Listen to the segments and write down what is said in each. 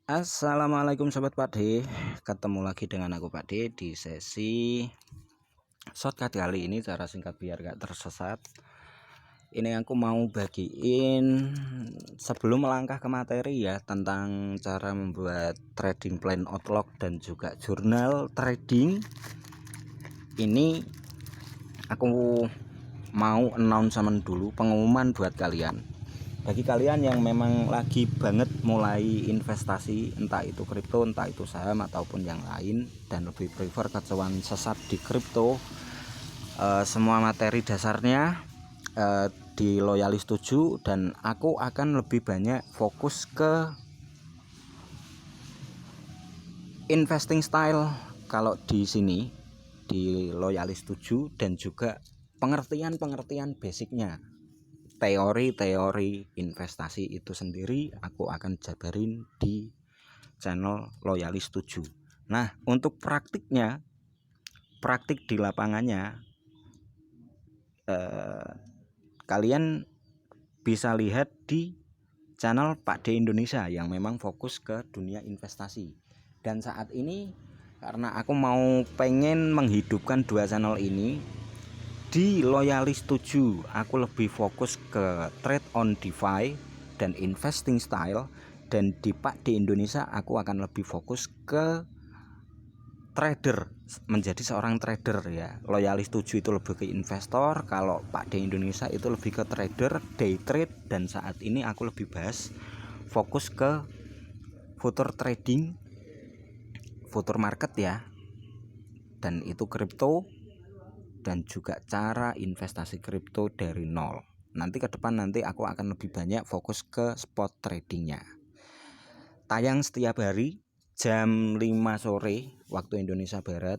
Assalamualaikum Sobat Pakde, ketemu lagi dengan aku Pakde di sesi shortcut kali ini, cara singkat biar gak tersesat. Ini aku mau bagiin sebelum melangkah ke materi ya, tentang cara membuat trading plan outlook dan juga jurnal trading. Ini aku mau announcement dulu, pengumuman buat kalian. Bagi kalian yang memang lagi banget mulai investasi, entah itu kripto, entah itu saham ataupun yang lain, dan lebih prefer kecuan sesat di kripto, semua materi dasarnya di Loyalis 7, dan aku akan lebih banyak fokus ke investing style kalau di sini di Loyalis 7, dan juga pengertian basicnya. Teori-teori investasi itu sendiri aku akan jabarin di channel Loyalis 7. Nah, untuk praktik di lapangannya, kalian bisa lihat di channel Pakde Indonesia yang memang fokus ke dunia investasi. Dan saat ini karena aku mau pengen menghidupkan dua channel ini, di Loyalis 7 aku lebih fokus ke trade on DeFi dan investing style, dan di Pakde Indonesia aku akan lebih fokus ke trader, menjadi seorang trader ya. Loyalis 7 itu lebih ke investor, kalau Pakde Indonesia itu lebih ke trader, day trade, dan saat ini aku lebih bahas fokus ke future trading, future market ya, dan itu kripto, dan juga cara investasi kripto dari nol. Nanti ke depan aku akan lebih banyak fokus ke spot tradingnya. Tayang setiap hari jam 5 sore waktu Indonesia Barat,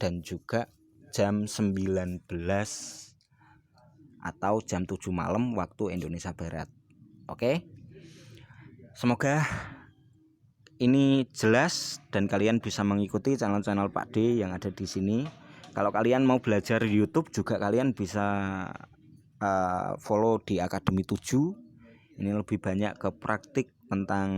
dan juga jam 19 atau jam 7 malam waktu Indonesia Barat. Oke. Semoga ini jelas dan kalian bisa mengikuti channel-channel Pakde yang ada di sini. Kalau kalian mau belajar YouTube juga kalian bisa follow di Akademi 7. Ini lebih banyak ke praktik tentang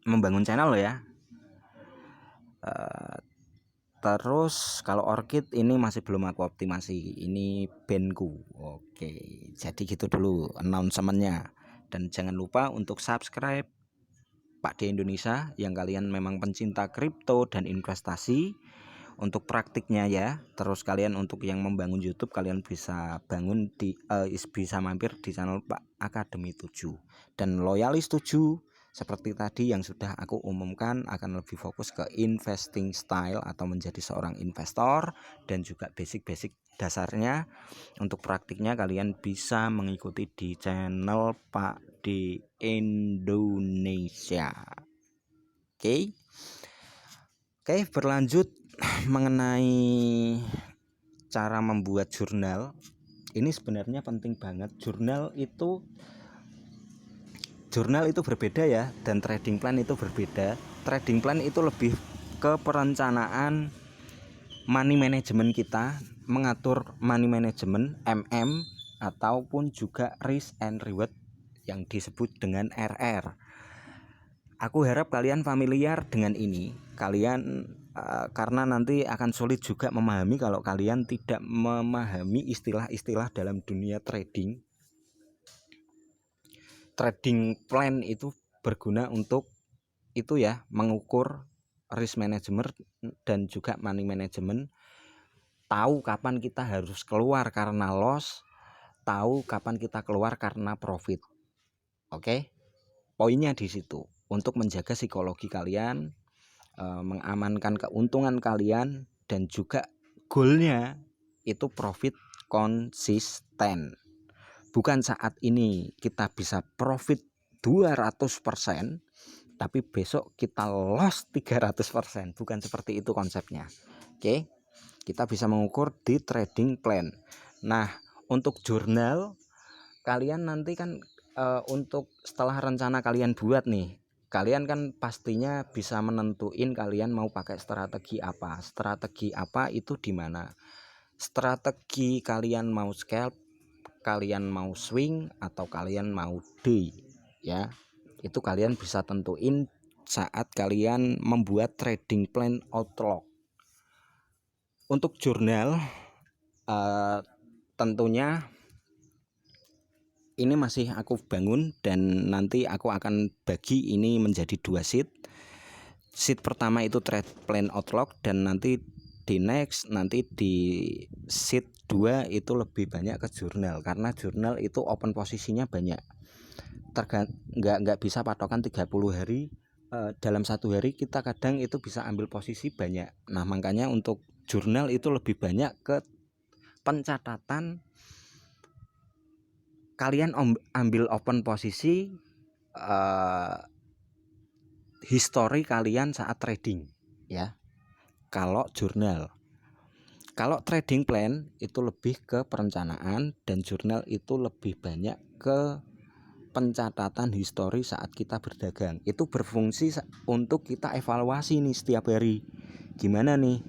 membangun channel ya. Terus kalau Orchid ini masih belum aku optimasi, ini bandku. Oke, jadi gitu dulu announcementnya. Dan jangan lupa untuk subscribe Pakde Indonesia yang kalian memang pencinta kripto dan investasi untuk praktiknya ya. Terus kalian untuk yang membangun YouTube, kalian bisa bisa mampir di channel Pak Akademi 7. Dan Loyalis 7 seperti tadi yang sudah aku umumkan akan lebih fokus ke investing style atau menjadi seorang investor, dan juga basic-basic dasarnya. Untuk praktiknya kalian bisa mengikuti di channel Pak di Indonesia. Oke, berlanjut mengenai cara membuat jurnal. Ini sebenarnya penting banget. Jurnal itu berbeda ya, dan trading plan itu berbeda. Trading plan itu lebih ke perencanaan money management kita, mengatur money management MM, ataupun juga risk and reward yang disebut dengan RR. Aku harap kalian familiar dengan ini. Karena nanti akan sulit juga memahami kalau kalian tidak memahami istilah-istilah dalam dunia trading. Trading plan itu berguna untuk itu ya, mengukur risk management dan juga money management. Tahu kapan kita harus keluar karena loss, tahu kapan kita keluar karena profit. Oke? Poinnya di situ, untuk menjaga psikologi kalian, mengamankan keuntungan kalian, dan juga goalnya itu profit konsisten. Bukan saat ini kita bisa profit 200%, tapi besok kita loss 300%. Bukan seperti itu konsepnya. Oke, kita bisa mengukur di trading plan. Nah, untuk jurnal kalian nanti kan untuk setelah rencana kalian buat nih, kalian kan pastinya bisa menentuin kalian mau pakai strategi apa. Strategi apa itu di mana? Strategi kalian mau scalp, kalian mau swing, atau kalian mau day ya. Itu kalian bisa tentuin saat kalian membuat trading plan outlook. Untuk jurnal tentunya ini masih aku bangun dan nanti aku akan bagi ini menjadi 2 sheet. Sheet pertama itu trade plan outlook dan nanti di next nanti di sheet 2 itu lebih banyak ke jurnal, karena jurnal itu open posisinya banyak. Nggak bisa patokan 30 hari. Dalam 1 hari kita kadang itu bisa ambil posisi banyak. Nah makanya untuk jurnal itu lebih banyak ke pencatatan kalian ambil open posisi, history kalian saat trading ya. Kalau jurnal, kalau trading plan itu lebih ke perencanaan dan jurnal itu lebih banyak ke pencatatan histori saat kita berdagang. Itu berfungsi untuk kita evaluasi nih setiap hari. Gimana nih?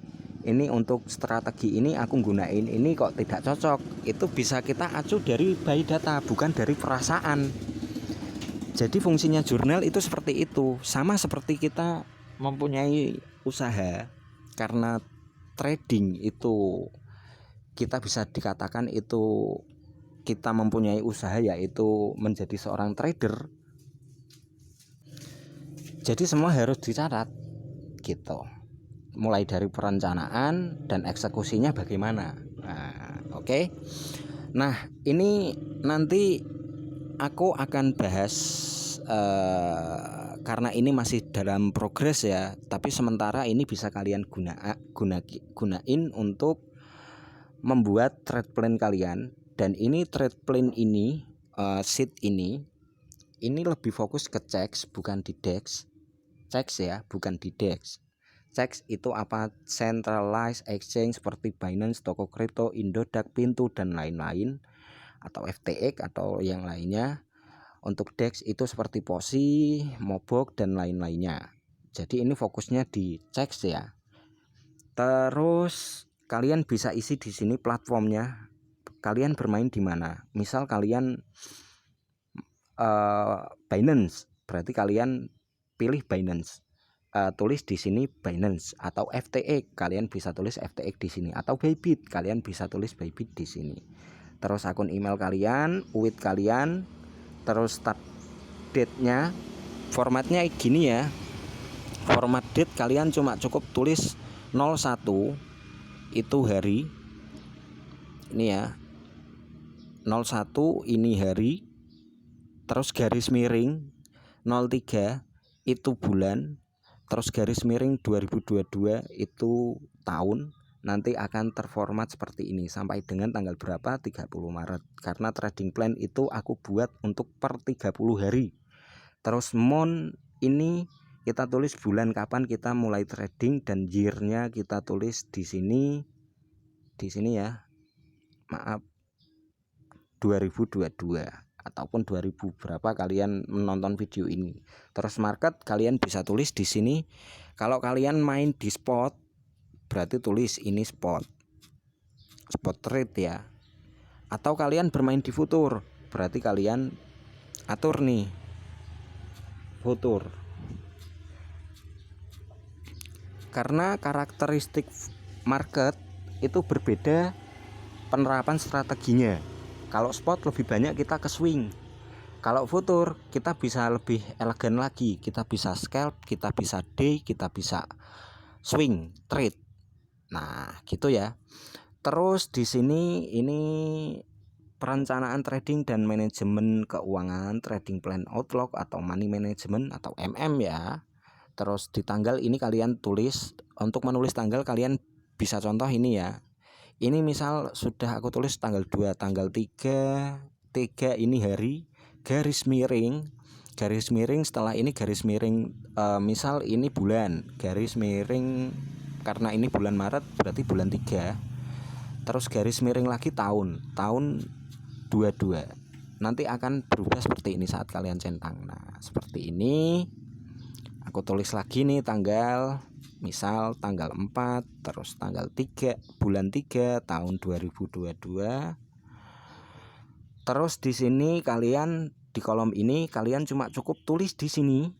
Ini untuk strategi ini aku gunain, ini kok tidak cocok. Itu bisa kita acu dari by data, bukan dari perasaan. Jadi fungsinya jurnal itu seperti itu. Sama seperti kita mempunyai usaha. Karena trading itu kita bisa dikatakan itu kita mempunyai usaha, yaitu menjadi seorang trader. Jadi semua harus dicatat gitu. Mulai dari perencanaan dan eksekusinya bagaimana. Nah, oke. Nah, ini nanti aku akan bahas karena ini masih dalam progres ya, tapi sementara ini bisa kalian gunain untuk membuat trade plan kalian. Dan ini trade plan ini, sheet ini lebih fokus ke CEX bukan di DEX. CEX ya, bukan di DEX. CEX itu apa? Centralized exchange seperti Binance, Toko Kripto, Indodax, Pintu dan lain-lain, atau FTX atau yang lainnya. Untuk DEX itu seperti POSI, Mobok dan lain-lainnya. Jadi ini fokusnya di CEX ya. Terus kalian bisa isi di sini platformnya. Kalian bermain di mana? Misal kalian Binance, berarti kalian pilih Binance. Tulis di sini Binance, atau FTX, kalian bisa tulis FTX di sini, atau Bybit, kalian bisa tulis Bybit di sini. Terus akun email kalian, UID kalian, terus start date-nya. Formatnya gini ya. Format date kalian cuma cukup tulis 01 itu hari. Ini ya. 01 ini hari, terus garis miring 03 itu bulan, terus garis miring 2022 itu tahun. Nanti akan terformat seperti ini sampai dengan tanggal berapa, 30 Maret. Karena trading plan itu aku buat untuk per 30 hari. Terus month ini kita tulis bulan kapan kita mulai trading, dan year-nya kita tulis di sini ya. Maaf, 2022 ataupun 2000 berapa kalian menonton video ini. Terus market kalian bisa tulis di sini. Kalau kalian main di spot berarti tulis ini spot trade ya. Atau kalian bermain di futur berarti kalian atur nih futur. Karena karakteristik market itu berbeda penerapan strateginya. Kalau spot lebih banyak kita ke swing. Kalau futur kita bisa lebih elegan lagi. Kita bisa scalp, kita bisa day, kita bisa swing trade. Nah, gitu ya. Terus di sini ini perencanaan trading dan manajemen keuangan, trading plan outlook atau money management atau MM ya. Terus di tanggal ini kalian tulis, untuk menulis tanggal kalian bisa contoh ini ya. Ini misal sudah aku tulis tanggal 2, tanggal 3 ini hari, garis miring setelah ini garis miring, misal ini bulan, garis miring karena ini bulan Maret berarti bulan 3. Terus garis miring lagi tahun 22. Nanti akan berubah seperti ini saat kalian centang. Nah, seperti ini. Aku tulis lagi nih tanggal, misal tanggal 4, terus tanggal 3, bulan 3 tahun 2022. Terus di sini kalian di kolom ini kalian cuma cukup tulis di sini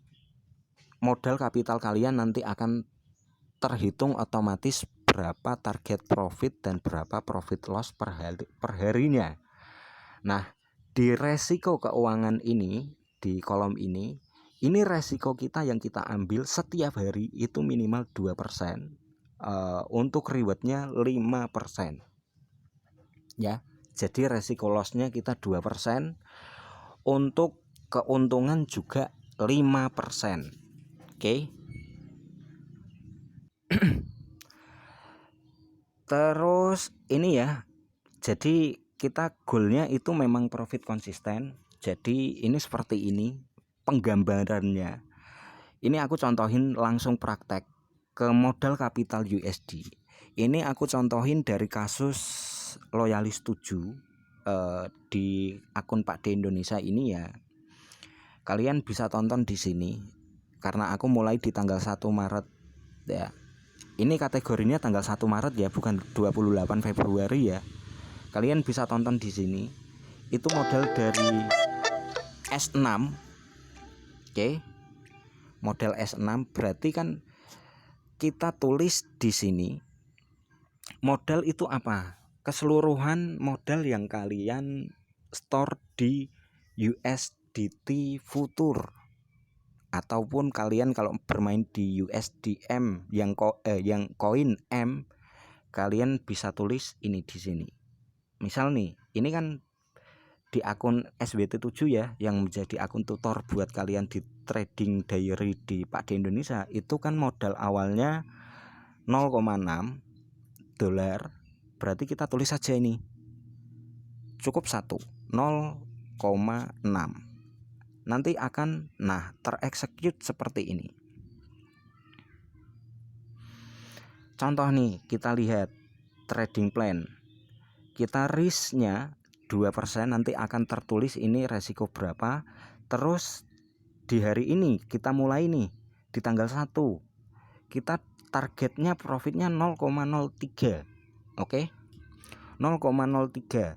modal kapital kalian, nanti akan terhitung otomatis berapa target profit dan berapa profit loss per harinya. Nah, di resiko keuangan ini, di kolom ini resiko kita yang kita ambil setiap hari itu minimal 2%, untuk rewardnya 5%. Ya, jadi resiko lossnya kita 2%, untuk keuntungan juga 5%. Oke. Terus ini ya, jadi kita goalnya itu memang profit konsisten. Jadi ini seperti ini penggambarannya. Ini aku contohin langsung praktek ke modal kapital USD. Ini aku contohin dari kasus Loyalis 7 di akun Pak D Indonesia ini ya. Kalian bisa tonton di sini karena aku mulai di tanggal 1 Maret ya. Ini kategorinya tanggal 1 Maret ya, bukan 28 Februari ya. Kalian bisa tonton di sini. Itu modal dari S6. Oke. Model S6 berarti kan kita tulis di sini modal itu apa? Keseluruhan modal yang kalian store di USDT futur, ataupun kalian kalau bermain di USDM yang koin M, kalian bisa tulis ini di sini. Misal nih, ini kan di akun SWT7 ya, yang menjadi akun tutor buat kalian di trading diary di Pak D Indonesia, itu kan modal awalnya 0,6 dolar. Berarti kita tulis saja ini. Cukup 0,6. Nanti akan tereksekut seperti ini. Contoh nih, kita lihat trading plan. Kita risknya 2%, nanti akan tertulis ini resiko berapa. Terus di hari ini kita mulai nih di tanggal 1. Kita targetnya profitnya 0,03. Oke. 0,03.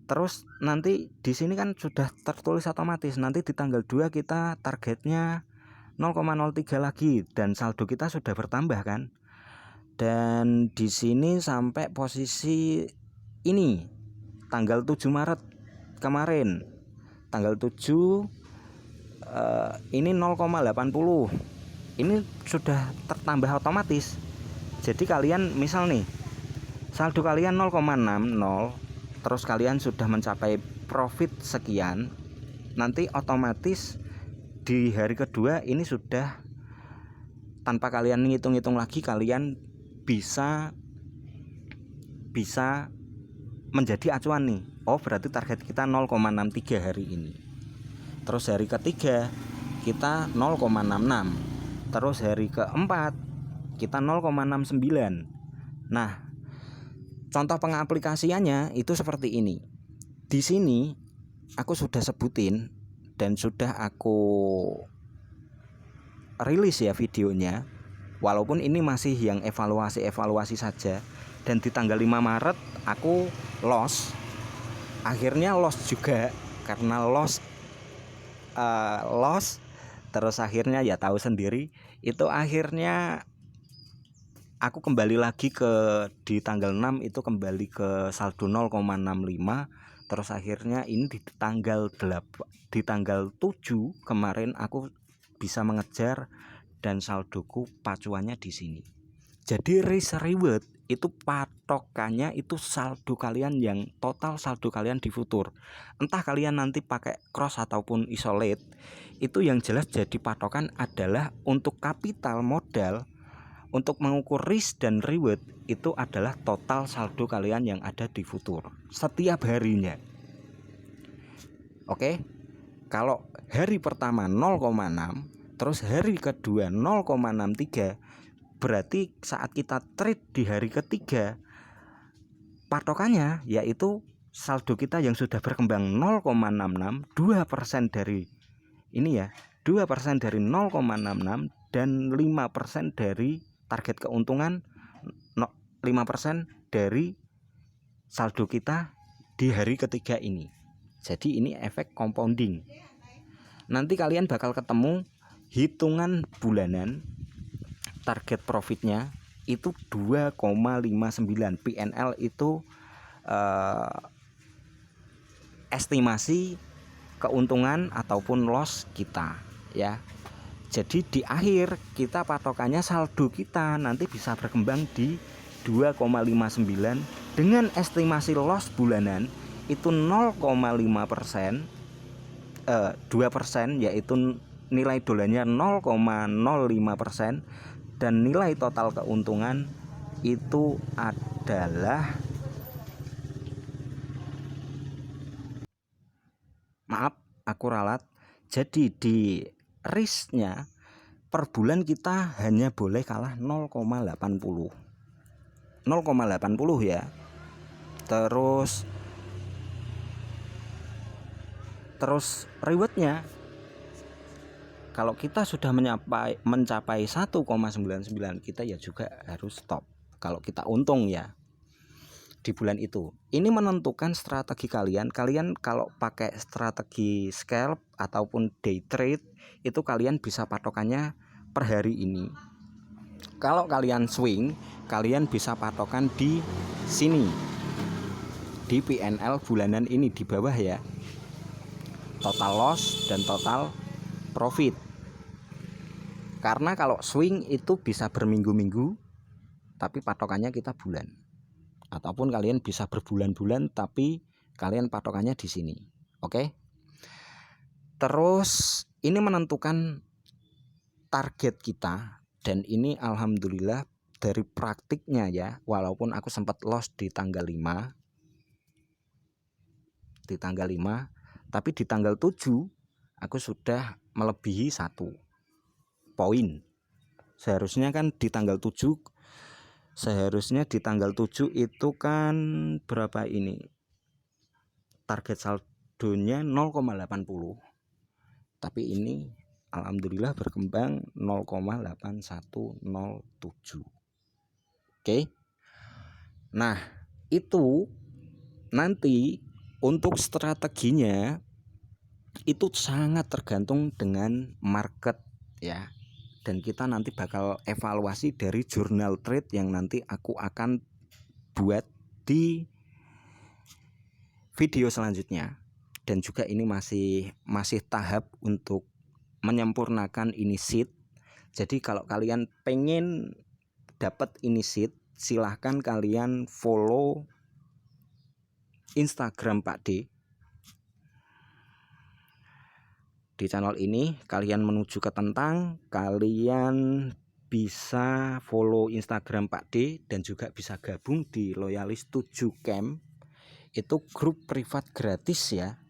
Terus nanti di sini kan sudah tertulis otomatis. Nanti di tanggal 2 kita targetnya 0,03 lagi dan saldo kita sudah bertambah kan. Dan di sini sampai posisi ini tanggal 7 Maret kemarin. Tanggal 7 ini 0,80. Ini sudah tertambah otomatis. Jadi kalian misal nih saldo kalian 0,60, terus kalian sudah mencapai profit sekian, nanti otomatis di hari kedua ini sudah tanpa kalian ngitung-ngitung lagi, kalian bisa menjadi acuan nih. Oh, berarti target kita 0,63 hari ini. Terus hari ketiga kita 0,66. Terus hari keempat kita 0,69. Nah, contoh pengaplikasiannya itu seperti ini. Di sini aku sudah sebutin dan sudah aku rilis ya videonya. Walaupun ini masih yang evaluasi saja. Dan di tanggal 5 Maret aku loss. Akhirnya loss juga karena loss terus akhirnya ya tahu sendiri, itu akhirnya aku kembali lagi di tanggal 6 itu kembali ke saldo 0,65. Terus akhirnya ini di tanggal 7 kemarin aku bisa mengejar dan saldoku pacuannya di sini. Jadi risk reward itu patokannya itu saldo kalian, yang total saldo kalian di futur. Entah kalian nanti pakai cross ataupun isolate, itu yang jelas jadi patokan adalah untuk kapital modal. Untuk mengukur risk dan reward itu adalah total saldo kalian yang ada di futur setiap harinya. Oke. Kalau hari pertama 0,6, terus hari kedua 0,63, berarti saat kita trade di hari ketiga patokannya yaitu saldo kita yang sudah berkembang 0,66, 2% dari ini ya, 2% dari 0,66 dan 5% dari target keuntungan, 5% dari saldo kita di hari ketiga ini. Jadi ini efek compounding. Nanti kalian bakal ketemu hitungan bulanan target profitnya itu 2,59. PNL itu estimasi keuntungan ataupun loss kita ya. Jadi di akhir kita patokannya saldo kita nanti bisa berkembang di 2,59 dengan estimasi loss bulanan itu 0,5%, 2%, yaitu nilai dolarnya 0,05%, dan nilai total keuntungan itu adalah, maaf aku ralat, jadi di risknya per bulan kita hanya boleh kalah 0,80 ya. Terus rewardnya kalau kita sudah mencapai 1,99 kita ya juga harus stop kalau kita untung ya di bulan itu. Ini menentukan strategi kalian. Kalian kalau pakai strategi scalp ataupun day trade itu kalian bisa patokannya per hari ini. Kalau kalian swing, kalian bisa patokan di sini, di PNL bulanan ini di bawah ya, total loss dan total profit. Karena kalau swing itu bisa berminggu-minggu, tapi patokannya kita bulan. Ataupun kalian bisa berbulan-bulan, tapi kalian patokannya di sini. Oke? Terus ini menentukan target kita, dan ini alhamdulillah dari praktiknya ya, walaupun aku sempat loss di tanggal 5, tapi di tanggal 7 aku sudah melebihi 1 poin. Seharusnya di tanggal 7 itu kan berapa ini? Target saldonya 0,80. Tapi ini alhamdulillah berkembang 0,8107. Oke. Nah, itu nanti untuk strateginya itu sangat tergantung dengan market ya. Dan kita nanti bakal evaluasi dari jurnal trade yang nanti aku akan buat di video selanjutnya. Dan juga ini masih tahap untuk menyempurnakan ini sheet. Jadi kalau kalian pengen dapat ini sheet, silahkan kalian follow Instagram Pak D. Di channel ini kalian menuju ke tentang, kalian bisa follow Instagram Pak D dan juga bisa gabung di Loyalis 7 Camp. Itu grup privat gratis ya.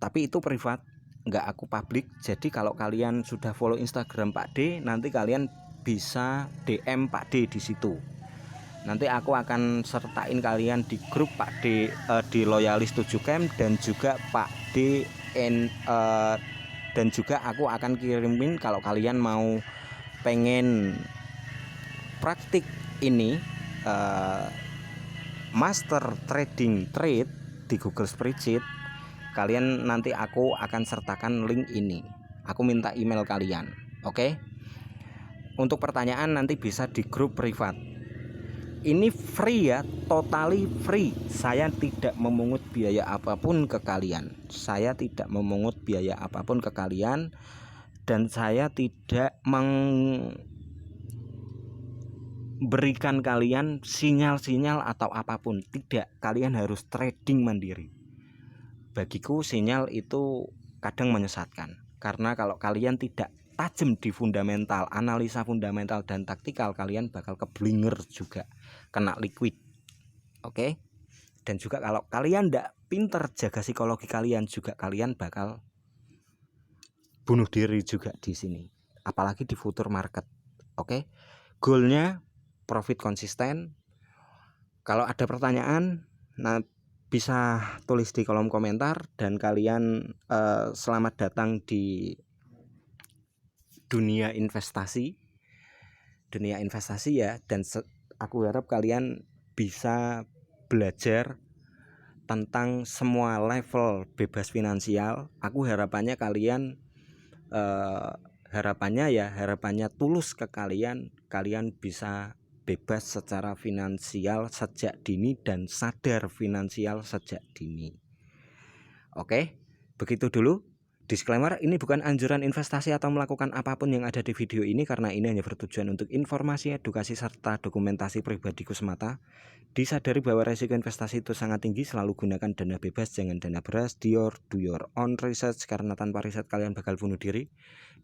Tapi itu privat, nggak aku publik. Jadi kalau kalian sudah follow Instagram Pak D, nanti kalian bisa DM Pak D di situ. Nanti aku akan sertain kalian di grup Pak D di Loyalis 7 Camp, dan juga Pak D dan juga aku akan kirimin kalau kalian mau pengen praktik ini master trading trade di Google Spreadsheet, kalian nanti aku akan sertakan link ini. Aku minta email kalian. Oke? Untuk pertanyaan nanti bisa di grup privat. Ini free ya, totally free. Saya tidak memungut biaya apapun ke kalian. Dan saya tidak memberikan kalian sinyal-sinyal atau apapun. Tidak, kalian harus trading mandiri. Bagiku sinyal itu kadang menyesatkan. Karena kalau kalian tidak tajam di fundamental, analisa fundamental dan taktikal, kalian bakal keblinger juga, kena liquid. Oke? Dan juga kalau kalian tidak pinter jaga psikologi kalian, juga kalian bakal bunuh diri juga di sini. Apalagi di future market. Oke? Goalnya profit konsisten. Kalau ada pertanyaan, bisa tulis di kolom komentar. Dan kalian selamat datang di dunia investasi ya. Dan aku harap kalian bisa belajar tentang semua level bebas finansial. Aku harapannya kalian harapannya tulus ke kalian bisa bebas secara finansial sejak dini dan sadar finansial sejak dini. Oke, begitu dulu. Disclaimer, ini bukan anjuran investasi atau melakukan apapun yang ada di video ini karena ini hanya bertujuan untuk informasi, edukasi, serta dokumentasi pribadiku semata. Disadari bahwa resiko investasi itu sangat tinggi, selalu gunakan dana bebas, jangan dana beras, do your own research, karena tanpa riset kalian bakal bunuh diri.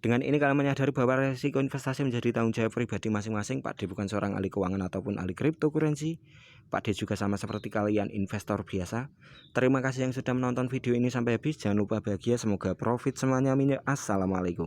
Dengan ini kalian menyadari bahwa resiko investasi menjadi tanggung jawab pribadi masing-masing. Pak D bukan seorang ahli keuangan ataupun ahli cryptocurrency. Pak D juga sama seperti kalian, investor biasa. Terima kasih yang sudah menonton video ini sampai habis. Jangan lupa bahagia, semoga profit semuanya. Assalamualaikum.